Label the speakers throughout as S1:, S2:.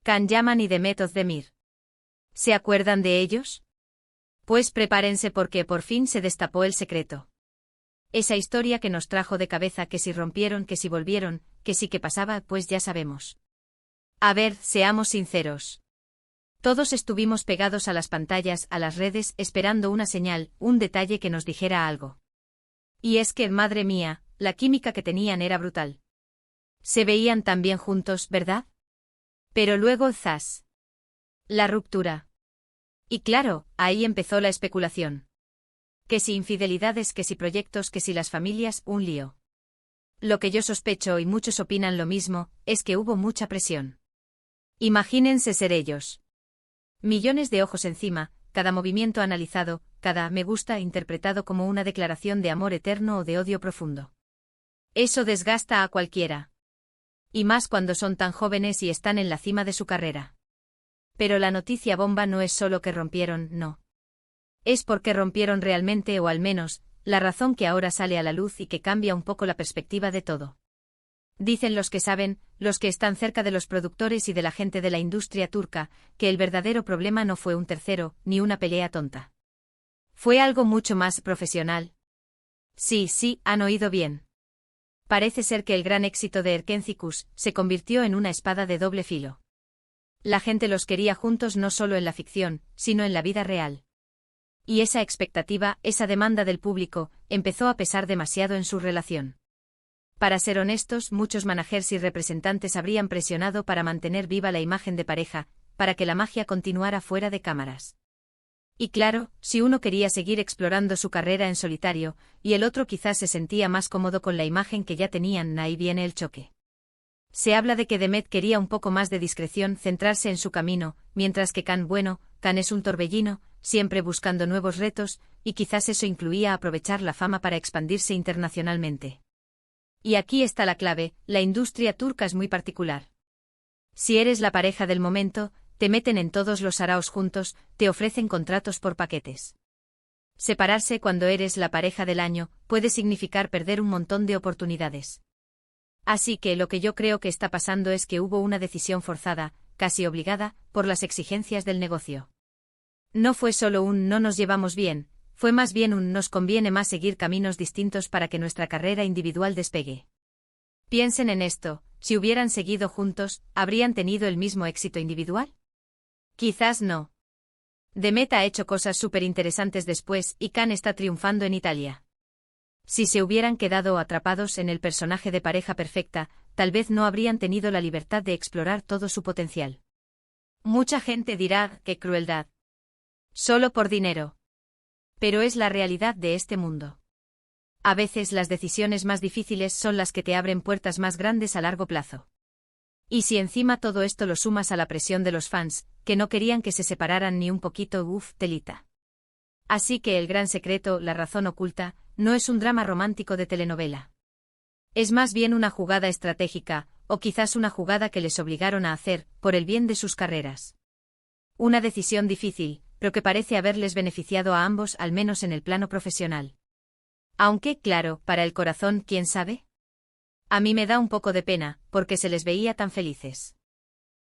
S1: Can Yaman y Demet Özdemir. ¿Se acuerdan de ellos? Pues prepárense porque por fin se destapó el secreto. Esa historia que nos trajo de cabeza que si rompieron, que si volvieron, que sí que pasaba, pues ya sabemos. A ver, seamos sinceros. Todos estuvimos pegados a las pantallas, a las redes, esperando una señal, un detalle que nos dijera algo. Y es que, madre mía, la química que tenían era brutal. Se veían tan bien juntos, ¿verdad? Pero luego, ¡zas! La ruptura. Y claro, ahí empezó la especulación. Que si infidelidades, que si proyectos, que si las familias, un lío. Lo que yo sospecho y muchos opinan lo mismo, es que hubo mucha presión. Imagínense ser ellos. Millones de ojos encima, cada movimiento analizado, cada me gusta interpretado como una declaración de amor eterno o de odio profundo. Eso desgasta a cualquiera. Y más cuando son tan jóvenes y están en la cima de su carrera. Pero la noticia bomba no es solo que rompieron, no. Es porque rompieron realmente o al menos, la razón que ahora sale a la luz y que cambia un poco la perspectiva de todo. Dicen los que saben, los que están cerca de los productores y de la gente de la industria turca, que el verdadero problema no fue un tercero, ni una pelea tonta. Fue algo mucho más profesional. Sí, han oído bien. Parece ser que el gran éxito de Erkencikus se convirtió en una espada de doble filo. La gente los quería juntos no solo en la ficción, sino en la vida real. Y esa expectativa, esa demanda del público, empezó a pesar demasiado en su relación. Para ser honestos, muchos managers y representantes habrían presionado para mantener viva la imagen de pareja, para que la magia continuara fuera de cámaras. Y claro, si uno quería seguir explorando su carrera en solitario, y el otro quizás se sentía más cómodo con la imagen que ya tenían, ahí viene el choque. Se habla de que Demet quería un poco más de discreción, centrarse en su camino, mientras que Can es un torbellino, siempre buscando nuevos retos, y quizás eso incluía aprovechar la fama para expandirse internacionalmente. Y aquí está la clave, la industria turca es muy particular. Si eres la pareja del momento, te meten en todos los saraos juntos, te ofrecen contratos por paquetes. Separarse cuando eres la pareja del año puede significar perder un montón de oportunidades. Así que lo que yo creo que está pasando es que hubo una decisión forzada, casi obligada, por las exigencias del negocio. No fue solo un no nos llevamos bien, fue más bien un nos conviene más seguir caminos distintos para que nuestra carrera individual despegue. Piensen en esto, si hubieran seguido juntos, ¿habrían tenido el mismo éxito individual? Quizás no. Demet ha hecho cosas súper interesantes después y Can está triunfando en Italia. Si se hubieran quedado atrapados en el personaje de pareja perfecta, tal vez no habrían tenido la libertad de explorar todo su potencial. Mucha gente dirá, ¡qué crueldad! Solo por dinero. Pero es la realidad de este mundo. A veces las decisiones más difíciles son las que te abren puertas más grandes a largo plazo. Y si encima todo esto lo sumas a la presión de los fans, que no querían que se separaran ni un poquito, telita. Así que el gran secreto, la razón oculta, no es un drama romántico de telenovela. Es más bien una jugada estratégica, o quizás una jugada que les obligaron a hacer, por el bien de sus carreras. Una decisión difícil, pero que parece haberles beneficiado a ambos al menos en el plano profesional. Aunque, claro, para el corazón, ¿quién sabe? A mí me da un poco de pena, porque se les veía tan felices.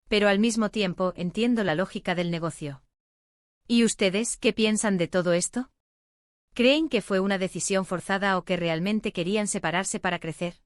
S1: Pero al mismo tiempo entiendo la lógica del negocio. ¿Y ustedes qué piensan de todo esto? ¿Creen que fue una decisión forzada o que realmente querían separarse para crecer?